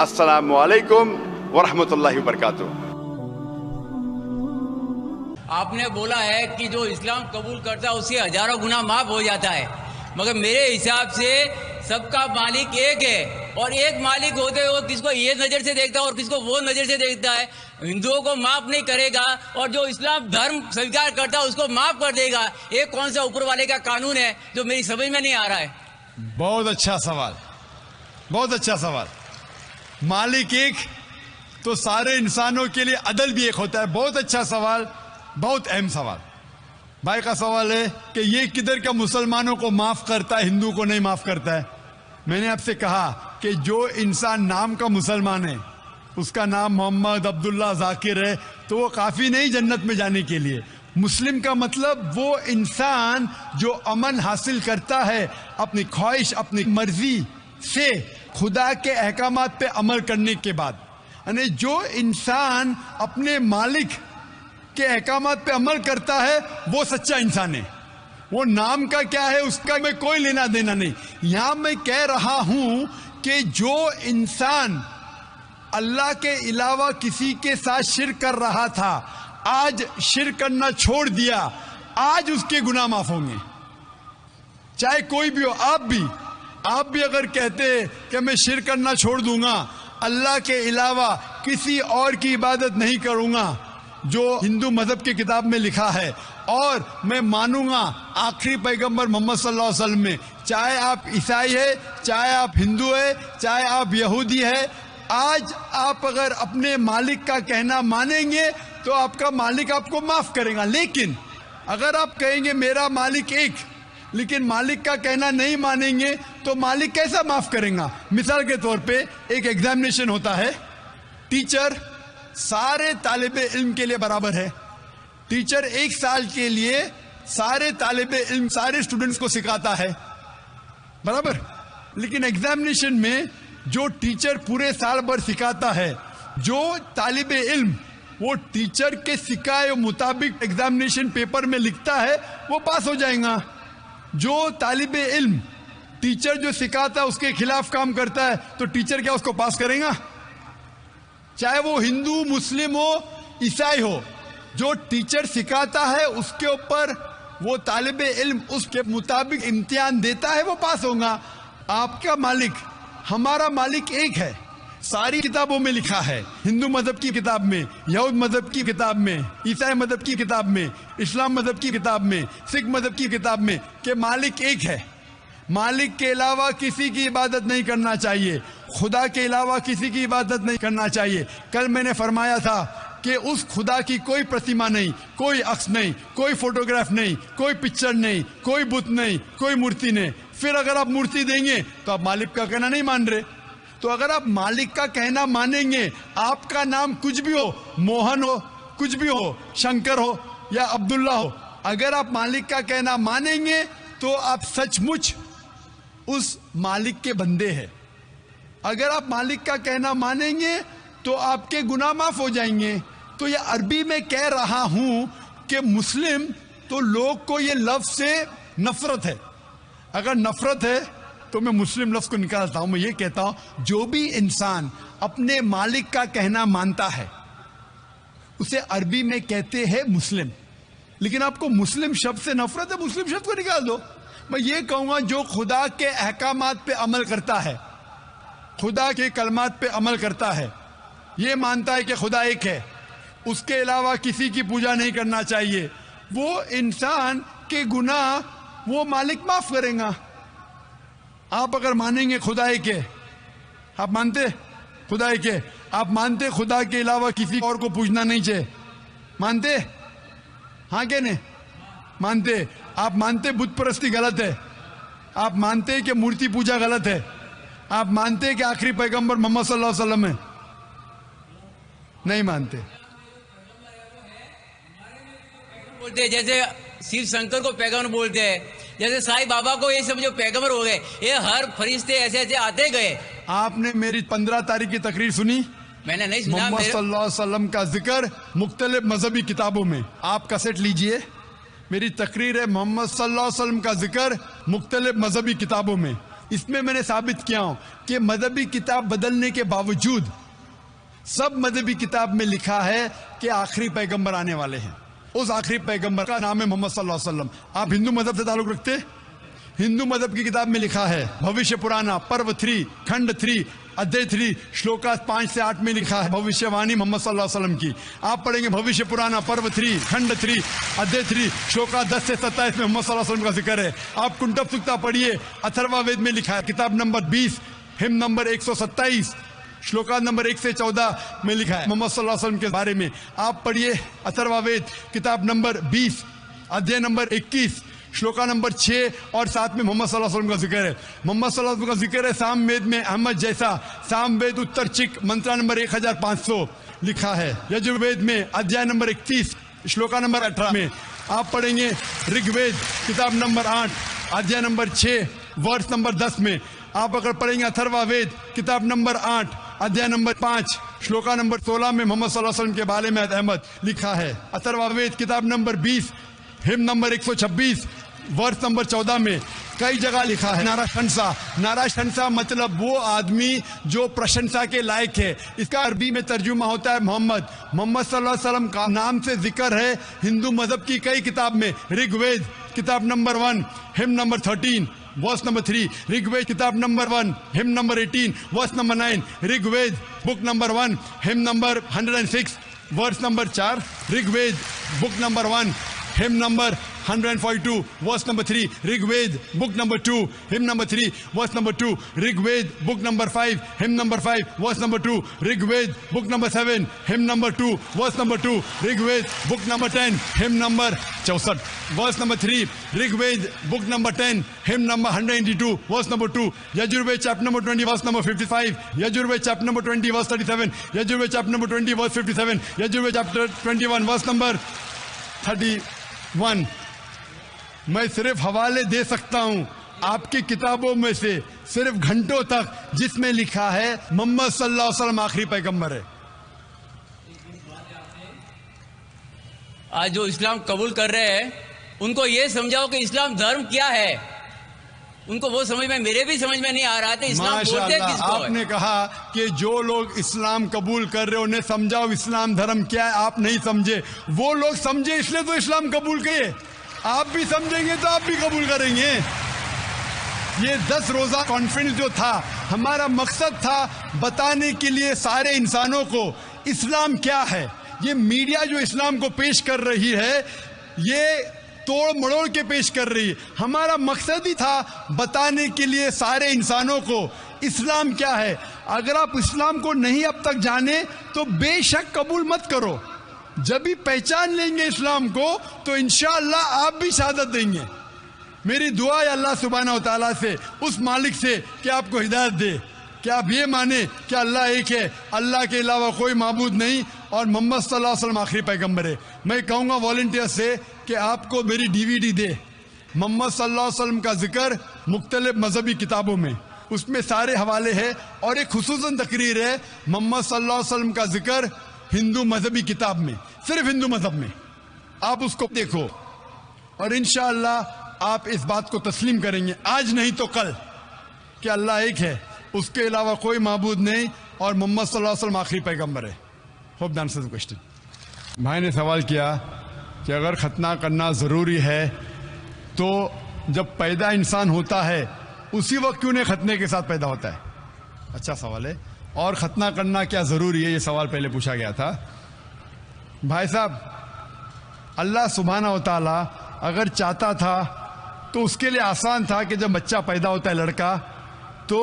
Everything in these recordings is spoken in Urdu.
السلام علیکم ورحمۃ اللہ وبرکاتہ۔ آپ نے بولا ہے کہ جو اسلام قبول کرتا ہے اس سے ہزاروں گناہ معاف ہو جاتا ہے، مگر میرے حساب سے سب کا مالک ایک ہے، اور ایک مالک ہوتے ہوئے کس کو یہ نظر سے دیکھتا ہے اور کس کو وہ نظر سے دیکھتا ہے۔ ہندوؤں کو معاف نہیں کرے گا اور جو اسلام دھرم سویکار کرتا ہے اس کو معاف کر دے گا۔ ایک کون سا اوپر والے کا قانون ہے جو میری سمجھ میں نہیں آ رہا ہے؟ بہت اچھا سوال، بہت اچھا سوال۔ مالک ایک تو سارے انسانوں کے لیے عدل بھی ایک ہوتا ہے۔ بہت اچھا سوال، بہت اہم سوال۔ بھائی کا سوال ہے کہ یہ کدھر کا مسلمانوں کو معاف کرتا ہے، ہندو کو نہیں معاف کرتا ہے؟ میں نے آپ سے کہا کہ جو انسان نام کا مسلمان ہے، اس کا نام محمد عبداللہ ذاکر ہے، تو وہ کافی نہیں جنت میں جانے کے لیے۔ مسلم کا مطلب وہ انسان جو امن حاصل کرتا ہے اپنی خواہش، اپنی مرضی سے خدا کے احکامات پہ عمل کرنے کے بعد، یعنی جو انسان اپنے مالک کے احکامات پہ عمل کرتا ہے وہ سچا انسان ہے۔ وہ نام کا کیا ہے اس کا میں کوئی لینا دینا نہیں۔ یہاں میں کہہ رہا ہوں کہ جو انسان اللہ کے علاوہ کسی کے ساتھ شرک کر رہا تھا، آج شرک کرنا چھوڑ دیا، آج اس کے گناہ معاف ہوں گے، چاہے کوئی بھی ہو۔ آپ بھی اگر کہتے کہ میں شرک کرنا چھوڑ دوں گا، اللہ کے علاوہ کسی اور کی عبادت نہیں کروں گا جو ہندو مذہب کی کتاب میں لکھا ہے، اور میں مانوں گا آخری پیغمبر محمد صلی اللہ علیہ وسلم میں، چاہے آپ عیسائی ہے، چاہے آپ ہندو ہے، چاہے آپ یہودی ہے، آج آپ اگر اپنے مالک کا کہنا مانیں گے تو آپ کا مالک آپ کو معاف کرے گا۔ لیکن اگر آپ کہیں گے میرا مالک ایک، لیکن مالک کا کہنا نہیں مانیں گے تو مالک کیسا معاف کریں گا؟ مثال کے طور پہ ایک ایگزامینیشن ہوتا ہے، ٹیچر سارے طالب علم کے لیے برابر ہے۔ ٹیچر ایک سال کے لیے سارے طالب علم، سارے اسٹوڈنٹس کو سکھاتا ہے، برابر۔ لیکن ایگزامینیشن میں جو ٹیچر پورے سال بھر سکھاتا ہے، جو طالب علم وہ ٹیچر کے سکھائے مطابق ایگزامینیشن پیپر میں لکھتا ہے وہ پاس ہو جائے گا۔ جو طالب علم ٹیچر جو سکھاتا ہے اس کے خلاف کام کرتا ہے تو ٹیچر کیا اس کو پاس کرے گا؟ چاہے وہ ہندو، مسلم ہو، عیسائی ہو، جو ٹیچر سکھاتا ہے اس کے اوپر وہ طالب علم اس کے مطابق امتحان دیتا ہے، وہ پاس ہوگا۔ آپ کا مالک، ہمارا مالک ایک ہے، ساری کتابوں میں لکھا ہے، ہندو مذہب کی کتاب میں، یہود مذہب کی کتاب میں، عیسائی مذہب کی کتاب میں، اسلام مذہب کی کتاب میں، سکھ مذہب کی کتاب میں، کہ مالک ایک ہے۔ مالک کے علاوہ کسی کی عبادت نہیں کرنا چاہیے، خدا کے علاوہ کسی کی عبادت نہیں کرنا چاہیے۔ کل میں نے فرمایا تھا کہ اس خدا کی کوئی پرتیما نہیں، کوئی عکس نہیں، کوئی فوٹوگراف نہیں، کوئی پکچر نہیں، کوئی بت نہیں، کوئی مورتی نہیں۔ پھر اگر آپ مورتی دیں گے تو آپ مالک کا کہنا نہیں مان رہے۔ تو اگر آپ مالک کا کہنا مانیں گے، آپ کا نام کچھ بھی ہو، موہن ہو، کچھ بھی ہو، شنکر ہو یا عبداللہ ہو، اگر آپ مالک کا کہنا مانیں گے تو آپ سچ مچ اس مالک کے بندے ہیں۔ اگر آپ مالک کا کہنا مانیں گے تو آپ کے گناہ معاف ہو جائیں گے۔ تو یہ عربی میں کہہ رہا ہوں کہ مسلم تو لوگ کو یہ لفظ سے نفرت ہے۔ اگر نفرت ہے تو میں مسلم لفظ کو نکالتا ہوں، میں یہ کہتا ہوں جو بھی انسان اپنے مالک کا کہنا مانتا ہے اسے عربی میں کہتے ہیں مسلم۔ لیکن آپ کو مسلم شبد سے نفرت ہے، مسلم شبد کو نکال دو۔ میں یہ کہوں گا جو خدا کے احکامات پہ عمل کرتا ہے، خدا کے کلمات پہ عمل کرتا ہے، یہ مانتا ہے کہ خدا ایک ہے، اس کے علاوہ کسی کی پوجا نہیں کرنا چاہیے، وہ انسان کے گناہ وہ مالک معاف کریں گا۔ آپ اگر مانیں گے خدا ایک ہے، آپ مانتے خدا ایک ہے، آپ مانتے خدا کے علاوہ کسی اور کو پوجنا نہیں چاہیے، مانتے؟ ہاں کہ نہیں مانتے؟ آپ مانتے بت پرستی غلط ہے، آپ مانتے کہ مورتی پوجا غلط ہے، آپ مانتے کہ آخری پیغمبر محمد صلی اللہ علیہ وسلم ہے؟ نہیں مانتے۔ بولتے جیسے شیو شنکر کو پیغمبر بولتے ہیں، جیسے سائی بابا کو یہ سب جو پیغمبر ہو گئے، یہ ہر فرشتے ایسے ایسے آتے گئے۔ آپ نے میری 15 تاریخ کی تقریر سنی؟ میں نے نہیں سنا۔ محمد صلی اللہ علیہ وسلم کا ذکر مختلف مذہبی کتابوں میں، آپ کیسٹ لیجئے، میری تقریر ہے محمد صلی اللہ علیہ وسلم کا ذکر مختلف مذہبی کتابوں میں۔ اس میں نے ثابت کیا ہوں کہ مذہبی کتاب بدلنے کے باوجود سب مذہبی کتاب میں لکھا ہے کہ آخری پیغمبر آنے والے ہیں. اس آخری پیغمبر کا نام ہے محمد صلی اللہ علیہ وسلم. آپ ہندو مذہب سے تعلق رکھتے؟ ہندو مذہب کی کتاب میں لکھا ہے بھوشیہ پرانا پرو 3 کھنڈ 3 ادھیے 3 شلوکا 5 سے 8 میں لکھا ہے بھوشیہ وانی محمد صلی اللہ علیہ وسلم کی. آپ پڑھیں گے بھوشیہ پرانا پرو 3 کھنڈ 3 ادھیے 3 شلوکا 10 سے 27 میں محمد صلی اللہ علیہ وسلم کا ذکر ہے. آپ کنٹب سکتا پڑھیے اتھروا وید میں لکھا ہے کتاب نمبر 20 ہم نمبر 127 شلوکا نمبر 1 سے 14 میں لکھا ہے محمد صلی اللہ علیہ وسلم کے بارے میں. آپ پڑھیے اتھروا وید کتاب نمبر 20 ادھیے نمبر 21 شلوکا نمبر 6 اور 7 میں محمد صلی اللہ علیہ وسلم کا ذکر ہے. محمد صلی اللہ علیہ وسلم کا ذکر ہے سام وید میں احمد جیسا سام وید اتر چک منترا نمبر 1500 لکھا ہے. یجروید میں ادھیائے نمبر 31 شلوکا نمبر 18 میں. آپ پڑھیں گے رگ وید کتاب نمبر 8 ادھیائے نمبر 6 ورس نمبر 10 میں. آپ اگر پڑھیں گے اتھروا وید کتاب نمبر 8 ادھیائے نمبر 5 شلوکا نمبر 16 میں محمد صلی اللہ علیہ وسلم کے بارے میں احمد لکھا ہے. اتھروا وید کتاب نمبر 20 ہم نمبر 126 ورس نمبر 14 میں کئی جگہ لکھا ہے ناراشنسا مطلب وہ آدمی جو پرشنسا کے لائق ہے. اس کا عربی میں ترجمہ ہوتا ہے محمد صلی اللہ علیہ وسلم کا نام سے ذکر ہے ہندو مذہب کی کئی کتاب میں. رگ وید کتاب نمبر 1 ہم number 13 verse number 3 Rig Veda کتاب نمبر 1 ہم number 18 verse number 9 Rig Veda book number 1 ہم number 106 verse number 4 Rig Veda book number 1 ہم number 142 verse number 3 Rig Ved book number 2 hymn number 3 verse number 2 Rig Ved book number 5 hymn number 5 verse number 2 Rig Ved book number 7 hymn number 2 verse number 2 Rig Ved book number 10 hymn number 64 verse number 3 Rig Ved book number 10 hymn number 182 verse number 2 Yajurved chapter number 20 verse number 55 Yajurved chapter number 20 verse 37 Yajurved chapter number 20 verse 57 Yajurved chapter 21 verse number 31. میں صرف حوالے دے سکتا ہوں آپ کی کتابوں میں سے صرف گھنٹوں تک جس میں لکھا ہے محمد صلی اللہ علیہ وسلم آخری پیغمبر ہے. آج جو اسلام قبول کر رہے ہیں ان کو یہ سمجھاؤ کہ اسلام دھرم کیا ہے. ان کو وہ سمجھ میں میرے بھی سمجھ میں نہیں آ رہا تھا اسلام بولتے کس کو. آپ نے کہا کہ جو لوگ اسلام قبول کر رہے انہیں سمجھاؤ اسلام دھرم کیا ہے. آپ نہیں سمجھے, وہ لوگ سمجھے اس لیے تو اسلام قبول کیے. آپ بھی سمجھیں گے تو آپ بھی قبول کریں گے. یہ 10 روزہ کانفرنس جو تھا ہمارا مقصد تھا بتانے کے لیے سارے انسانوں کو اسلام کیا ہے. یہ میڈیا جو اسلام کو پیش کر رہی ہے یہ توڑ مڑوڑ کے پیش کر رہی ہے. ہمارا مقصد ہی تھا بتانے کے لیے سارے انسانوں کو اسلام کیا ہے. اگر آپ اسلام کو نہیں اب تک جانے تو بے شک قبول مت کرو. جب ہی پہچان لیں گے اسلام کو تو انشاءاللہ آپ بھی شہادت دیں گے. میری دعا ہے اللہ سبحانہ و تعالیٰ سے, اس مالک سے کہ آپ کو ہدایت دے کہ آپ یہ مانیں کہ اللہ ایک ہے, اللہ کے علاوہ کوئی معبود نہیں, اور محمد صلی اللہ علیہ وسلم آخری پیغمبر ہے. میں کہوں گا والنٹیئر سے کہ آپ کو میری DVD دے محمد صلی اللہ علیہ وسلم کا ذکر مختلف مذہبی کتابوں میں, اس میں سارے حوالے ہیں, اور ایک خصوصاً تقریر ہے محمد صلی اللہ علیہ وسلم کا ذکر ہندو مذہبی کتاب میں, صرف ہندو مذہب میں. آپ اس کو دیکھو اور انشاءاللہ آپ اس بات کو تسلیم کریں گے آج نہیں تو کل کہ اللہ ایک ہے, اس کے علاوہ کوئی معبود نہیں, اور محمد صلی اللہ علیہ وسلم آخری پیغمبر ہے. Hope the answer the question. بھائی نے سوال کیا کہ اگر ختنہ کرنا ضروری ہے تو جب پیدا انسان ہوتا ہے اسی وقت کیوں نہیں ختنے کے ساتھ پیدا ہوتا ہے. اچھا سوال ہے. اور ختنہ کرنا کیا ضروری ہے, یہ سوال پہلے پوچھا گیا تھا. بھائی صاحب, اللہ سبحانہ و تعالیٰ اگر چاہتا تھا تو اس کے لیے آسان تھا کہ جب بچہ پیدا ہوتا ہے لڑکا تو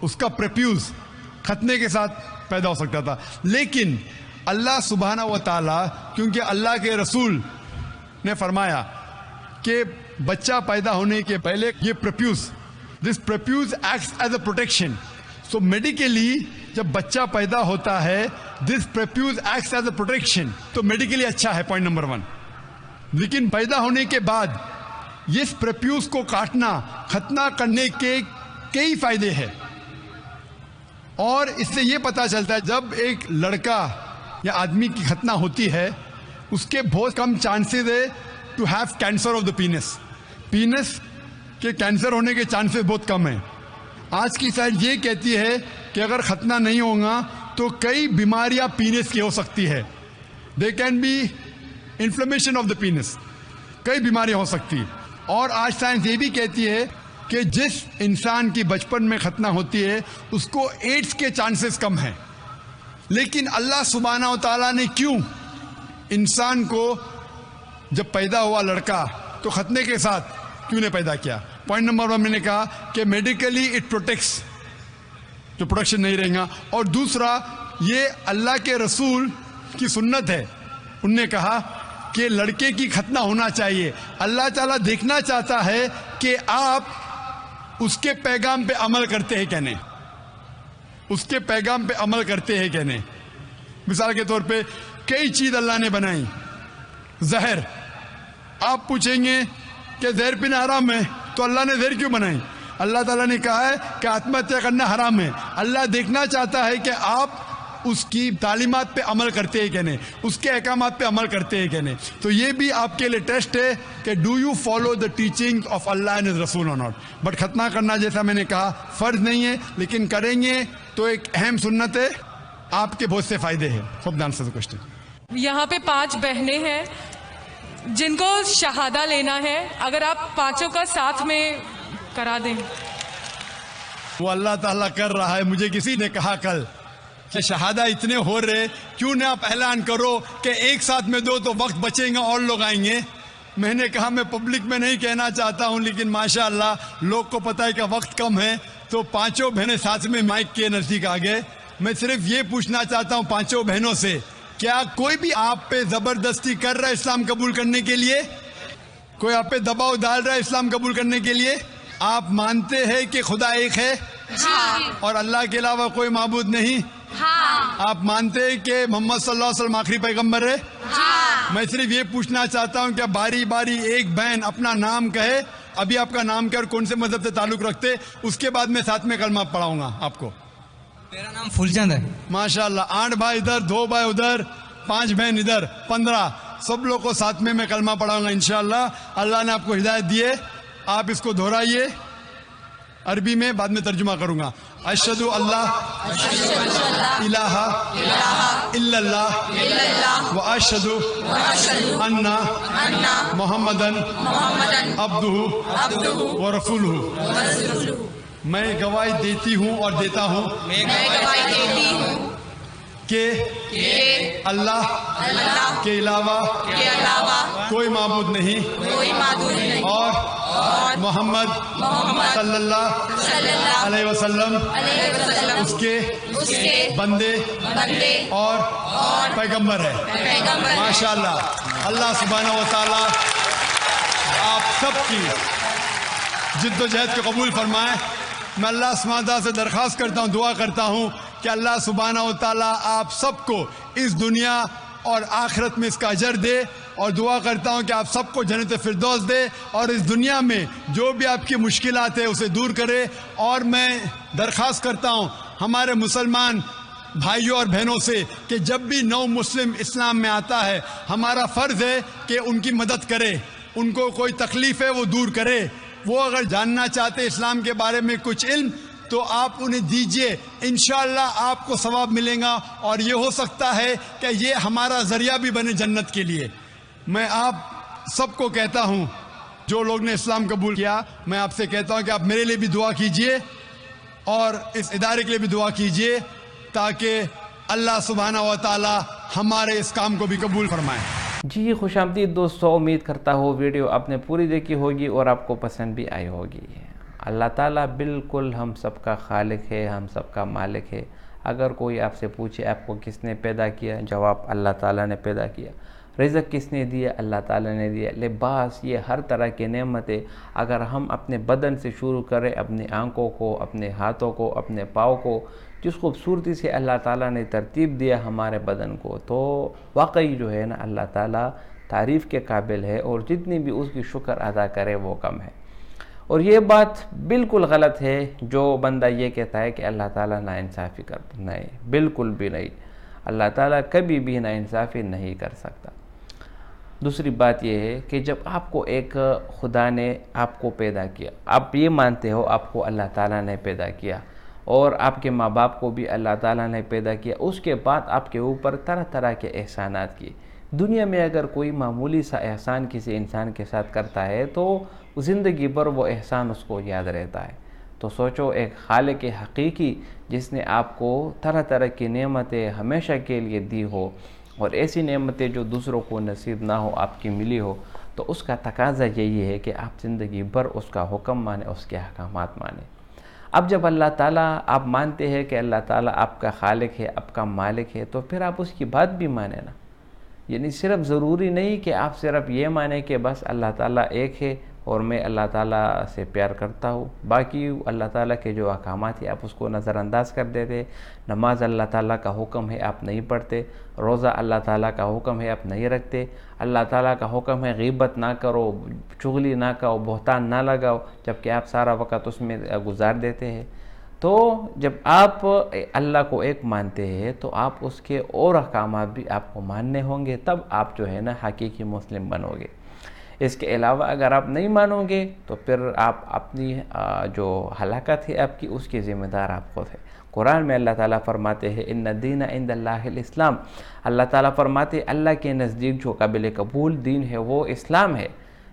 اس کا پریپیوز ختنے کے ساتھ پیدا ہو سکتا تھا. لیکن اللہ سبحانہ و تعالیٰ, کیونکہ اللہ کے رسول نے فرمایا کہ بچہ پیدا ہونے کے پہلے یہ prepuce, this prepuce acts as a protection. So medically جب بچہ پیدا ہوتا ہے this prepuce acts as a protection, تو میڈیکلی اچھا ہے, پوائنٹ نمبر 1. لیکن پیدا ہونے کے بعد اس پریپیوز کو کاٹنا ختنہ کرنے کے کئی فائدے ہیں, اور اس سے یہ پتا چلتا ہے جب ایک لڑکا یا آدمی کی ختنہ ہوتی ہے اس کے بہت کم چانسز ہے to have cancer of the penis. Penis کے کینسر ہونے کے چانسز بہت کم ہیں. آج کی سائنس یہ کہتی ہے کہ اگر ختنہ نہیں ہوگا تو کئی بیماریاں پینس کی ہو سکتی ہے. They can be inflammation of the penis, کئی بیماریاں ہو سکتی. اور آج سائنس یہ بھی کہتی ہے کہ جس انسان کی بچپن میں ختنہ ہوتی ہے اس کو ایڈز کے چانسز کم ہیں. لیکن اللہ سبحانہ و تعالیٰ نے کیوں انسان کو جب پیدا ہوا لڑکا تو ختنے کے ساتھ کیوں نے پیدا کیا؟ پوائنٹ نمبر 1 میں نے کہا کہ میڈیکلی اٹ پروٹیکٹس، جو پروڈکشن نہیں رہے گا. اور دوسرا یہ اللہ کے رسول کی سنت ہے، ان نے کہا کہ لڑکے کی ختنہ ہونا چاہیے. اللہ تعالیٰ دیکھنا چاہتا ہے کہ آپ اس کے پیغام پہ عمل کرتے ہیں کہ نہیں، اس کے پیغام پہ عمل کرتے ہیں کہ نہیں. مثال کے طور پہ کئی چیز اللہ نے بنائی. زہر، آپ پوچھیں گے کہ زہر پینا حرام ہے تو اللہ نے زہر کیوں بنائی؟ اللہ تعالیٰ نے کہا ہے کہ آتم ہتیا کرنا حرام ہے. اللہ دیکھنا چاہتا ہے کہ آپ اس کی تعلیمات پہ عمل کرتے ہیں کہ نہیں، اس کے احکامات پہ عمل کرتے ہیں کہ نہیں. تو یہ بھی آپ کے لیے ٹیسٹ ہے کہ do you follow the teaching of Allah and his رسول اور ناٹ. بٹ ختنہ کرنا جیسا میں نے کہا فرض نہیں ہے، لیکن کریں گے تو ایک اہم سنت ہے، آپ کے بہت سے فائدے ہیں. خوب دان سے کوشچن. یہاں پہ 5 بہنیں ہیں جن کو شہادہ لینا ہے، اگر آپ 5 کا ساتھ میں کرا دیں. وہ اللہ تعالیٰ کر رہا ہے. مجھے کسی نے کہا کل کہ شہادہ اتنے ہو رہے، کیوں نہ آپ اعلان کرو کہ ایک ساتھ میں دو تو وقت بچیں گا اور لوگ آئیں گے. میں نے کہا میں پبلک میں نہیں کہنا چاہتا ہوں، لیکن ماشاءاللہ لوگ کو پتہ ہے کہ وقت کم ہے تو 5 بہنیں ساتھ میں مائک کے نزدیک آ گئے. میں صرف یہ پوچھنا چاہتا ہوں 5 بہنوں سے، کیا کوئی بھی آپ پہ زبردستی کر رہا ہے اسلام قبول کرنے کے لیے؟ کوئی آپ پہ دباؤ ڈال رہا ہے اسلام قبول کرنے کے لیے؟ آپ مانتے ہیں کہ خدا ایک ہے اور اللہ کے علاوہ کوئی معبود نہیں؟ آپ مانتے ہیں کہ محمد صلی اللہ علیہ وسلم آخری پیغمبر ہے؟ میں صرف یہ پوچھنا چاہتا ہوں کہ باری باری ایک بہن اپنا نام کہے. ابھی آپ کا نام کیا اور کون سے مذہب سے تعلق رکھتے، اس کے بعد میں ساتھ میں کلمہ پڑھاؤں گا آپ کو. میرا نام فلچند ہے. ماشاءاللہ 8 بھائی ادھر، 2 بھائی ادھر، 5 بہن ادھر، 15 سب لوگ کو ساتھ میں کلمہ پڑھاؤں گا انشاءاللہ. اللہ نے آپ کو ہدایت دی ہے. آپ اس کو دہرائیے عربی میں، بعد میں ترجمہ کروں گا. اشہد اللہ الہ الا اللہ و اشہد ان محمدن عبدہ و رسولہ. میں گواہی دیتی ہوں اور دیتا ہوں کہ اللہ کے علاوہ کوئی معبود نہیں اور محمد صلی اللہ علیہ وسلم اس کے بندے اور پیغمبر ہے. ماشاءاللہ اللہ سبحانہ و تعالی آپ سب کی جد و جہد کو قبول فرمائے. میں اللہ سبحانہ و تعالیٰ سے درخواست کرتا ہوں، دعا کرتا ہوں کہ اللہ سبحانہ و تعالیٰ آپ سب کو اس دنیا اور آخرت میں اس کا اجر دے، اور دعا کرتا ہوں کہ آپ سب کو جنت فردوس دے اور اس دنیا میں جو بھی آپ کی مشکلات ہیں اسے دور کرے. اور میں درخواست کرتا ہوں ہمارے مسلمان بھائیوں اور بہنوں سے کہ جب بھی نو مسلم اسلام میں آتا ہے ہمارا فرض ہے کہ ان کی مدد کرے، ان کو کوئی تکلیف ہے وہ دور کرے. وہ اگر جاننا چاہتے اسلام کے بارے میں کچھ علم تو آپ انہیں دیجئے، انشاءاللہ آپ کو ثواب ملے گا. اور یہ ہو سکتا ہے کہ یہ ہمارا ذریعہ بھی بنے جنت کے لیے. میں آپ سب کو کہتا ہوں جو لوگ نے اسلام قبول کیا، میں آپ سے کہتا ہوں کہ آپ میرے لیے بھی دعا کیجئے اور اس ادارے کے لیے بھی دعا کیجئے تاکہ اللہ سبحانہ و تعالی ہمارے اس کام کو بھی قبول فرمائے. جی خوش آمدید دوستو، امید کرتا ہوں ویڈیو آپ نے پوری دیکھی ہوگی اور آپ کو پسند بھی آئی ہوگی. اللہ تعالیٰ بالکل ہم سب کا خالق ہے، ہم سب کا مالک ہے. اگر کوئی آپ سے پوچھے آپ کو کس نے پیدا کیا، جواب اللہ تعالیٰ نے پیدا کیا. رزق کس نے دیا، اللہ تعالیٰ نے دیا. لباس، یہ ہر طرح کی نعمتیں اگر ہم اپنے بدن سے شروع کریں، اپنی آنکھوں کو، اپنے ہاتھوں کو، اپنے پاؤں کو، جس خوبصورتی سے اللہ تعالیٰ نے ترتیب دیا ہمارے بدن کو، تو واقعی جو ہے نا اللہ تعالیٰ تعریف کے قابل ہے، اور جتنی بھی اس کی شکر ادا کرے وہ کم ہے. اور یہ بات بالکل غلط ہے جو بندہ یہ کہتا ہے کہ اللہ تعالیٰ ناانصافی کرتا. نہیں، بالکل بھی نہیں. اللہ تعالیٰ کبھی بھی ناانصافی نہیں کر سکتا. دوسری بات یہ ہے کہ جب آپ کو ایک خدا نے آپ کو پیدا کیا، آپ یہ مانتے ہو آپ کو اللہ تعالیٰ نے پیدا کیا اور آپ کے ماں باپ کو بھی اللہ تعالیٰ نے پیدا کیا، اس کے بعد آپ کے اوپر طرح طرح کے احسانات کیے۔ دنیا میں اگر کوئی معمولی سا احسان کسی انسان کے ساتھ کرتا ہے تو زندگی بھر وہ احسان اس کو یاد رہتا ہے۔ تو سوچو ایک خالق حقیقی جس نے آپ کو طرح طرح کی نعمتیں ہمیشہ کے لیے دی ہو، اور ایسی نعمتیں جو دوسروں کو نصیب نہ ہو آپ کی ملی ہو، تو اس کا تقاضا یہی ہے کہ آپ زندگی بھر اس کا حکم مانیں، اس کے احکامات مانیں۔ اب جب اللہ تعالیٰ آپ مانتے ہیں کہ اللہ تعالیٰ آپ کا خالق ہے، آپ کا مالک ہے، تو پھر آپ اس کی بات بھی مانیں نا۔ یعنی صرف ضروری نہیں کہ آپ صرف یہ مانیں کہ بس اللہ تعالیٰ ایک ہے اور میں اللہ تعالیٰ سے پیار کرتا ہوں، باقی اللہ تعالیٰ کے جو احکامات ہیں آپ اس کو نظر انداز کر دیتے، نماز اللہ تعالیٰ کا حکم ہے آپ نہیں پڑھتے، روزہ اللہ تعالیٰ کا حکم ہے آپ نہیں رکھتے، اللہ تعالیٰ کا حکم ہے غیبت نہ کرو، چغلی نہ کرو، بہتان نہ لگاؤ، جبکہ آپ سارا وقت اس میں گزار دیتے ہیں۔ تو جب آپ اللہ کو ایک مانتے ہیں تو آپ اس کے اور احکامات بھی آپ کو ماننے ہوں گے، تب آپ جو ہے نا حقیقی مسلم بنو گے۔ اس کے علاوہ اگر آپ نہیں مانو گے تو پھر آپ اپنی جو ہلاکت ہے آپ کی، اس کی ذمہ دار آپ خود ہے۔ قرآن میں اللہ تعالیٰ فرماتے ہیں ان الدین عند اللہ الاسلام، اللہ تعالیٰ فرماتے ہیں اللہ کے نزدیک جو قابل قبول دین ہے وہ اسلام ہے۔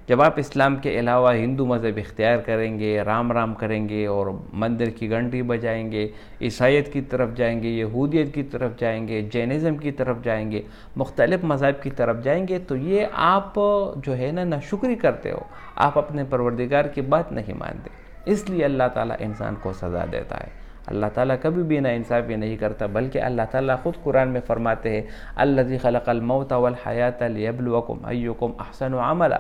جب آپ اسلام کے علاوہ ہندو مذہب اختیار کریں گے، رام رام کریں گے اور مندر کی گھنٹی بجائیں گے، عیسائیت کی طرف جائیں گے، یہودیت کی طرف جائیں گے، جینزم کی طرف جائیں گے، مختلف مذاہب کی طرف جائیں گے، تو یہ آپ جو ہے نا ناشکری کرتے ہو، آپ اپنے پروردگار کی بات نہیں مانتے۔ اس لیے اللہ تعالیٰ انسان کو سزا دیتا ہے۔ اللہ تعالیٰ کبھی بھی نا انصافی نہیں کرتا، بلکہ اللہ تعالیٰ خود قرآن میں فرماتے ہیں الذی خلق الموت والحیات لیبلوکم ایکم احسن عملا،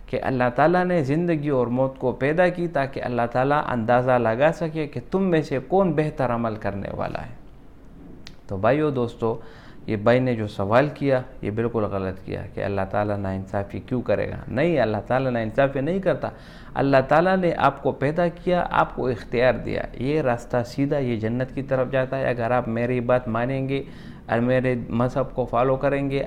کہ اللہ تعالیٰ نے زندگی اور موت کو پیدا کی تاکہ اللہ تعالیٰ اندازہ لگا سکے کہ تم میں سے کون بہتر عمل کرنے والا ہے۔ تو بھائیو دوستو، یہ بھائی نے جو سوال کیا یہ بالکل غلط کیا کہ اللہ تعالیٰ ناانصافی کیوں کرے گا۔ نہیں، اللہ تعالیٰ ناانصافی نہیں کرتا۔ اللہ تعالیٰ نے آپ کو پیدا کیا، آپ کو اختیار دیا، یہ راستہ سیدھا یہ جنت کی طرف جاتا ہے۔ اگر آپ میری بات مانیں گے اور میرے مذہب کو فالو کریں گے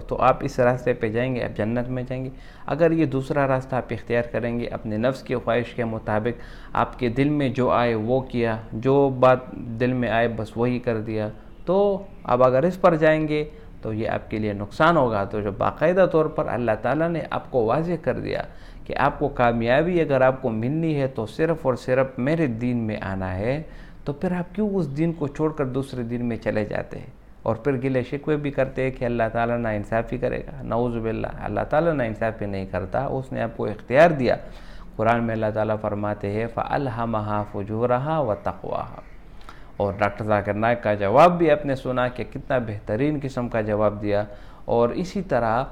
تو آپ اس راستے پہ جائیں گے، آپ جنت میں جائیں گے۔ اگر یہ دوسرا راستہ آپ اختیار کریں گے، اپنے نفس کی خواہش کے مطابق آپ کے دل میں جو آئے وہ کیا، جو بات دل میں آئے بس وہی کر دیا، تو اب اگر اس پر جائیں گے تو یہ آپ کے لیے نقصان ہوگا۔ تو جو باقاعدہ طور پر اللہ تعالیٰ نے آپ کو واضح کر دیا کہ آپ کو کامیابی اگر آپ کو ملنی ہے تو صرف اور صرف میرے دین میں آنا ہے، تو پھر آپ کیوں اس دین کو چھوڑ کر دوسرے دین میں چلے جاتے ہیں اور پھر گلے شکوے بھی کرتے ہیں کہ اللہ تعالیٰ ناانصافی کرے گا؟ نعوذ باللہ، اللہ تعالیٰ ناانصافی نہیں کرتا، اس نے آپ کو اختیار دیا۔ قرآن میں اللہ تعالیٰ فرماتے ہیں فَأَلْهَمَهَا فُجُورَهَا وَتَقْوَاهَا۔ اور ڈاکٹر ذاکر نائک کا جواب بھی آپ نے سنا کہ کتنا بہترین قسم کا جواب دیا۔ اور اسی طرح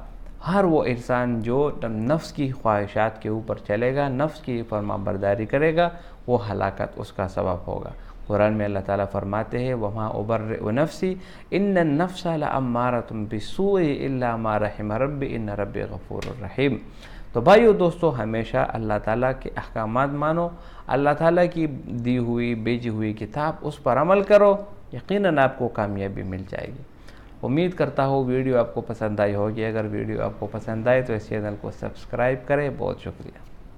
ہر وہ انسان جو نفس کی خواہشات کے اوپر چلے گا، نفس کی فرما برداری کرے گا، وہ ہلاکت اس کا سبب ہوگا۔ قرآن میں اللہ تعالیٰ فرماتے ہیں وَمَا أُبَرِّئُ نَفْسِي إِنَّ النَّفْسَ لَأَمَّارَةٌ بِالسُّوءِ إِلَّا مَا رَحِمَ رَبِّي إِنَّ رَبِّي غَفُورٌ رَحِيمٌ۔ تو بھائیو دوستو، ہمیشہ اللہ تعالیٰ کے احکامات مانو، اللہ تعالیٰ کی دی ہوئی بھیجی ہوئی کتاب اس پر عمل کرو، یقیناً آپ کو کامیابی مل جائے گی۔ امید کرتا ہوں ویڈیو آپ کو پسند آئی ہوگی۔ اگر ویڈیو آپ کو پسند آئے تو اس چینل کو سبسکرائب کریں۔ بہت شکریہ۔